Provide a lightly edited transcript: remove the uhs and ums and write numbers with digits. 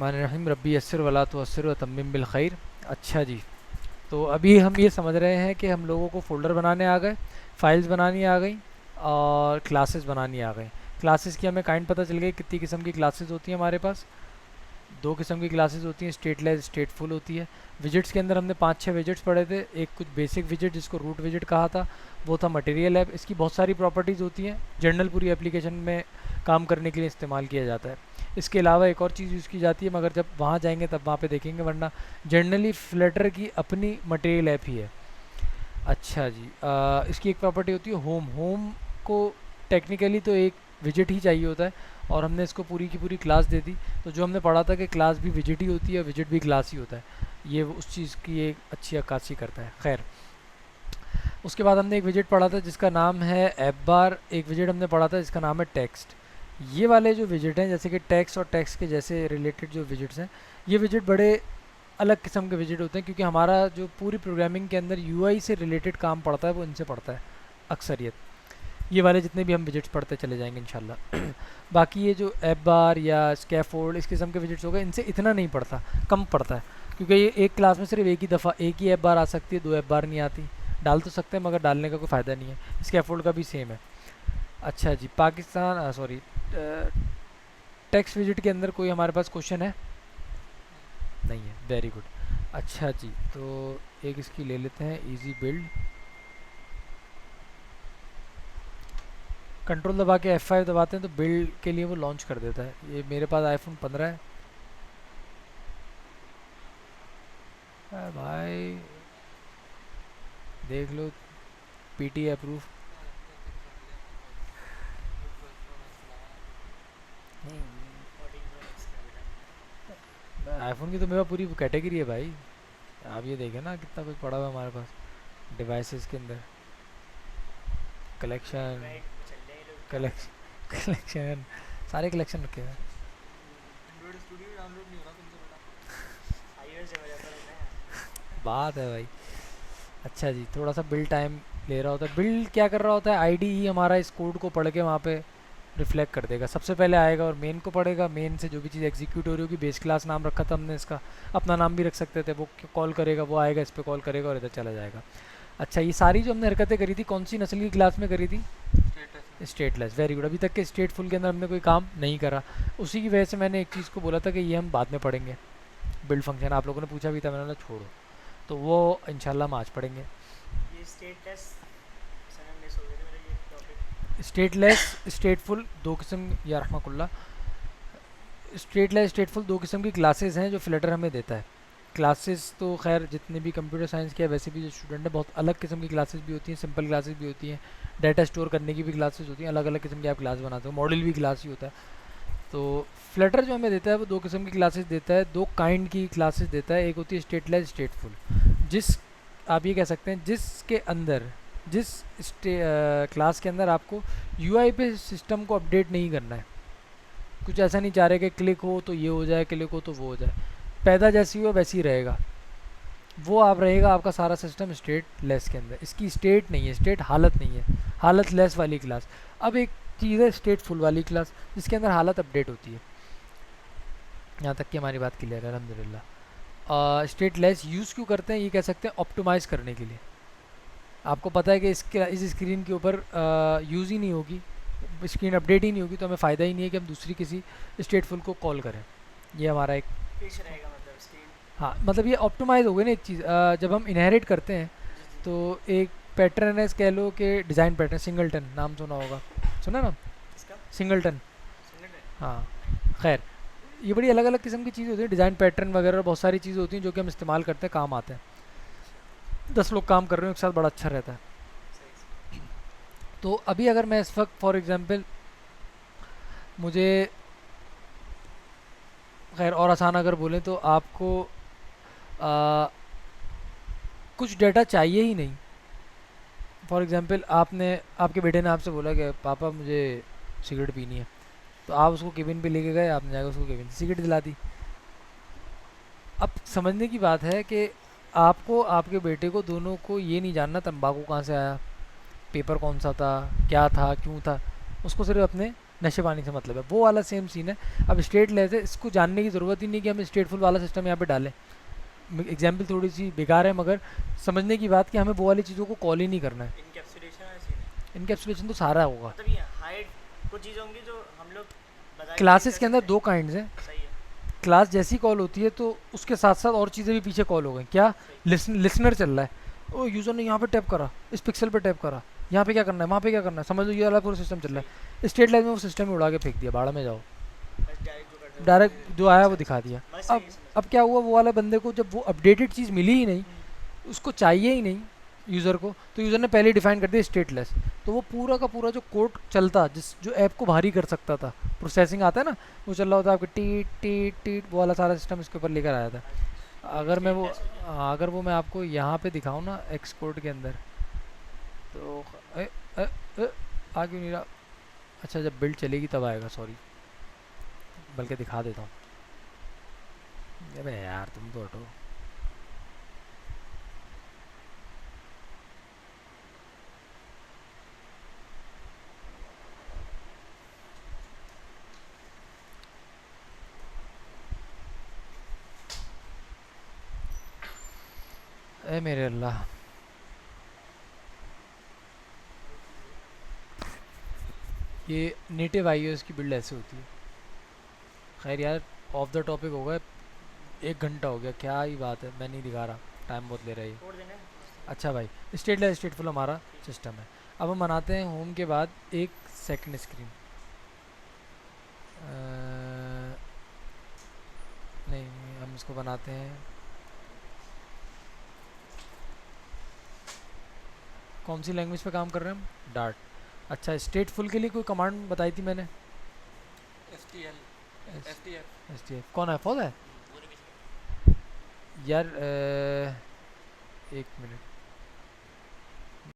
बिस्मिल्लाहिर्रहमानिर्रहीम रब्बी यस्सिर वला तुअस्सिर व तम्मिम बिल खैर। अच्छा जी, तो अभी हम ये समझ रहे हैं कि हम लोगों को फ़ोल्डर बनाने आ गए, फाइल्स बनानी आ गई और क्लासेस बनानी आ गई। क्लासेस की हमें काइंड पता चल गई, कितनी किस्म की क्लासेस होती हैं हमारे पास। दो किस्म की क्लासेस होती हैं, स्टेटलेस स्टेटफुल होती है। विजिट्स के अंदर हमने 5-6 विजिट्स पढ़े थे। एक कुछ बेसिक विजिट जिसको रूट विजिट कहा था, वो था मटेरियल ऐप। इसकी बहुत सारी प्रॉपर्टीज़ होती हैं, जनरल पूरी एप्लीकेशन में काम करने के लिए इस्तेमाल किया जाता है। इसके अलावा एक और चीज़ यूज़ की जाती है, मगर जब वहाँ जाएंगे तब वहाँ पे देखेंगे, वरना जनरली फ्लटर की अपनी मटेरियल ऐप ही है। अच्छा जी, इसकी एक प्रॉपर्टी होती है होम। होम को टेक्निकली तो एक विजिट ही चाहिए होता है, और हमने इसको पूरी की पूरी क्लास दे दी। तो जो हमने पढ़ा था कि क्लास भी विजिट ही होती है, विजिट भी क्लास ही होता है, ये उस चीज़ की एक अच्छी अक्कासी करता है। खैर, उसके बाद हमने एक विजिट पढ़ा था जिसका नाम है ऐप बार। एक विजिट हमने पढ़ा था जिसका नाम है टेक्स्ट। ये वाले जो विजिट हैं, जैसे कि टेक्स्ट और टेक्स्ट के जैसे रिलेटेड जो विजिट्स हैं, ये विजिट बड़े अलग किस्म के विजिट होते हैं, क्योंकि हमारा जो पूरी प्रोग्रामिंग के अंदर यूआई से रिलेटेड काम पड़ता है वो इनसे पड़ता है अक्सरियत। ये वाले जितने भी हम विजिट्स पढ़ते चले जाएंगे इंशाल्लाह। बाकी ये जो ऐप बार या स्कैफोल्ड इस किस्म के विजिट्स हो गए, इनसे इतना नहीं पड़ता, कम पड़ता है, क्योंकि ये एक क्लास में सिर्फ एक ही दफ़ा एक ही ऐप बार आ सकती है, दो ऐप बार नहीं आती। डाल तो सकते हैं मगर डालने का कोई फ़ायदा नहीं है। स्कैफोल्ड का भी सेम है। अच्छा जी, पाकिस्तान सॉरी, टेक्स्ट विजिट के अंदर कोई हमारे पास क्वेश्चन है? नहीं है, वेरी गुड। अच्छा जी, तो एक इसकी ले लेते हैं, इजी बिल्ड। कंट्रोल दबा के F5 दबाते हैं तो बिल्ड के लिए वो लॉन्च कर देता है। ये मेरे पास आईफोन 15 है। भाई देख लो, पीटी अप्रूव। आईफोन की तो मेरे पास पूरी कैटेगरी है भाई। आप ये देखें ना कितना कुछ पड़ा हुआ है हमारे पास डिवाइसेस के अंदर। कलेक्शन, कलेक्शन कलेक्शन, सारे कलेक्शन रखे हुए हैं। बात है भाई। अच्छा जी, थोड़ा सा बिल्ड टाइम ले रहा होता है। बिल्ड क्या कर रहा होता है, आईडी ही हमारा इस कोड को पढ़ के वहाँ पे रिफ्लेक्ट कर देगा। सबसे पहले आएगा और मेन को पढ़ेगा। मेन से जो भी चीज़ एग्जीक्यूट हो रही होगी, बेस क्लास नाम रखा था हमने इसका, अपना नाम भी रख सकते थे, वो कॉल करेगा, वो आएगा इस पर कॉल करेगा और इधर चला जाएगा। अच्छा, ये सारी जो हमने हरकतें करी थी कौन सी नस्ल की क्लास में करी थी? स्टेटलेस। Very good. अभी तक के स्टेटफुल के अंदर हमने कोई काम नहीं करा। उसी की वजह से मैंने एक चीज़ को बोला था कि ये हम बाद में पढ़ेंगे। बिल्ड फंक्शन आप लोगों ने पूछा भी था, मैंने बोला छोड़ो, तो वो इंशाल्लाह हम आज पढ़ेंगे। ये स्टेटलेस सनम मिस हो गया था मेरा ये टॉपिक। स्टेटलेस स्टेटफुल दो किस्म, या रहमकुल्ला, स्टेटलेस स्टेटफुल दो किस्म की क्लासेस हैं जो फ्लटर हमें देता है। क्लासेस तो खैर जितने भी कंप्यूटर साइंस के वैसे भी जो स्टूडेंट है, बहुत अलग किस्म की क्लासेस भी होती हैं, सिंपल क्लासेस भी होती हैं, डाटा स्टोर करने की भी क्लासेस होती हैं, अलग अलग किस्म की आप क्लास बनाते हो, मॉडल भी क्लास ही होता है। तो फ्लटर जो हमें देता है वो दो किस्म की क्लासेस देता है, दो काइंड की क्लासेस देता है। एक होती है स्टेटलेस स्टेटफुल, जिस आप ये कह सकते हैं जिसके अंदर, जिस क्लास के अंदर आपको यूआई पे सिस्टम को अपडेट नहीं करना है। कुछ ऐसा नहीं चाह रहे कि क्लिक हो तो ये हो जाए, क्लिक हो तो वो हो जाए, पैदा जैसी हो वैसी रहेगा, वो आप रहेगा आपका सारा सिस्टम स्टेट लेस के अंदर। इसकी स्टेट नहीं है, स्टेट हालत नहीं है, हालत लेस वाली क्लास। अब एक चीज़ है स्टेट फुल वाली क्लास, जिसके अंदर हालत अपडेट होती है। यहाँ तक कि हमारी बात क्लियर है अल्हम्दुलिल्लाह। स्टेट लेस यूज़ क्यों करते हैं, ये कह सकते हैं ऑप्टिमाइज़ करने के लिए। आपको पता है कि इस स्क्रीन के ऊपर यूज़ ही नहीं होगी, स्क्रीन अपडेट ही नहीं होगी, तो हमें फ़ायदा ही नहीं है कि हम दूसरी किसी स्टेटफुल को कॉल करें। ये हमारा एक पेश रहेगा मतलब स्क्रीन। हाँ, मतलब ये ऑप्टिमाइज़ हो गई ना एक चीज़। जब हम इनहेरिट करते हैं जी जी। तो एक पैटर्न है, कह लो कि डिज़ाइन पैटर्न, सिंगलटन नाम सुना होगा, सुना ना? इसका सिंगलटन, सिंगल है। हाँ। खैर, ये बड़ी अलग अलग किस्म की चीज़ होती है, डिज़ाइन पैटर्न वगैरह बहुत सारी चीज़ें होती हैं जो कि हम इस्तेमाल करते हैं, काम आते हैं। 10 लोग काम कर रहे हो एक साथ, बड़ा अच्छा रहता है। सही सही। तो अभी अगर मैं इस वक्त फॉर एग्ज़ाम्पल, मुझे खैर और आसान अगर बोलें तो आपको आ, कुछ डेटा चाहिए ही नहीं। फॉर एग्ज़ाम्पल आपने, आपके बेटे ने आपसे बोला कि पापा मुझे सिगरेट पीनी है, तो आप उसको केबिन पे लेके गए, आपने जाकर उसको केबिन से सिगरेट दिला दी। अब समझने की बात है कि आपको आपके बेटे को दोनों को ये नहीं जानना तंबाकू कहाँ से आया, पेपर कौन सा था, क्या था, क्यों था। उसको सिर्फ अपने नशे पानी से मतलब है, वो वाला सेम सीन है। अब स्टेट लेस है, इसको जानने की ज़रूरत ही नहीं कि हम स्टेटफुल वाला सिस्टम यहाँ पे डालें। एग्जाम्पल थोड़ी सी बेकार है, मगर समझने की बात कि हमें वो वाली चीज़ों को कॉल ही नहीं करना है। इनकैप्सुलेशन है सीन है। इनकेप्सुलेशन तो सारा होगा। मतलब ये हाइड कुछ चीज़ें होंगी जो हम लोग बता के नहीं क्लासेस कर के अंदर सकते। दो काइंड्स हैं। सही है। क्लास जैसी कॉल होती है तो उसके साथ साथ और चीज़ें भी पीछे कॉल हो गई। क्या? सही। लिसनर चल रहा है, ओ यूज़र ने यहाँ पे टैप करा, इस पिक्सल पे टैप करा, यहाँ पे क्या करना है, वहाँ पे क्या करना है, समझ लो ये वाला पूरा सिस्टम चल रहा सही। है। स्टेट लाइन में वो सिस्टम ही उड़ा के फेंक दिया, भाड़ में जाओ। बस डायरेक्ट जो कर रहे हो डायरेक्ट जो आया अच्छा वो अच्छा दिखा दिया। अच्छा। बस सही अब है, समझ अब क्या हुआ, वो वाले बंदे को जब वो अपडेटेड चीज़ मिली ही नहीं, उसको चाहिए ही नहीं यूज़र को, तो यूज़र ने पहले ही डिफाइन कर दिया स्टेटलेस। तो वो पूरा का पूरा जो कोड चलता, जिस जो ऐप को भारी कर सकता था, प्रोसेसिंग आता है ना, वो चल रहा होता आपके टीट टीट टीट, वो वाला सारा सिस्टम इसके ऊपर लेकर आया था। अगर मैं वो स्टेटलेस हो गया। अगर वो मैं आपको यहाँ पे दिखाऊँ ना एक्सपोर्ट के अंदर, तो आ क्यों नहीं रहा? अच्छा, जब बिल्ड चलेगी तब आएगा, सॉरी, बल्कि दिखा देता हूँ। अबे यार तुम तो हटो। ए मेरे अल्लाह, ये नेटिव iOS की बिल्ड ऐसे होती है। खैर यार, ऑफ द टॉपिक हो गए, 1 घंटा हो गया, क्या ही बात है, मैं नहीं दिखा रहा, टाइम बहुत ले रहा है ये। छोड़ देना है, मस्त है। अच्छा भाई, स्टेटलेस स्टेटफुल हमारा ठीक है। सिस्टम है। अब हम बनाते हैं होम के बाद एक सेकंड स्क्रीन। नहीं, हम इसको बनाते हैं, कौन सी लैंग्वेज पे काम कर रहे हैं हम? डार्ट। अच्छा, स्टेटफुल के लिए कोई कमांड बताई थी मैंने? STL STF। S T F कौन है, फौज है वो नहीं किसी का। यार? एक मिनट,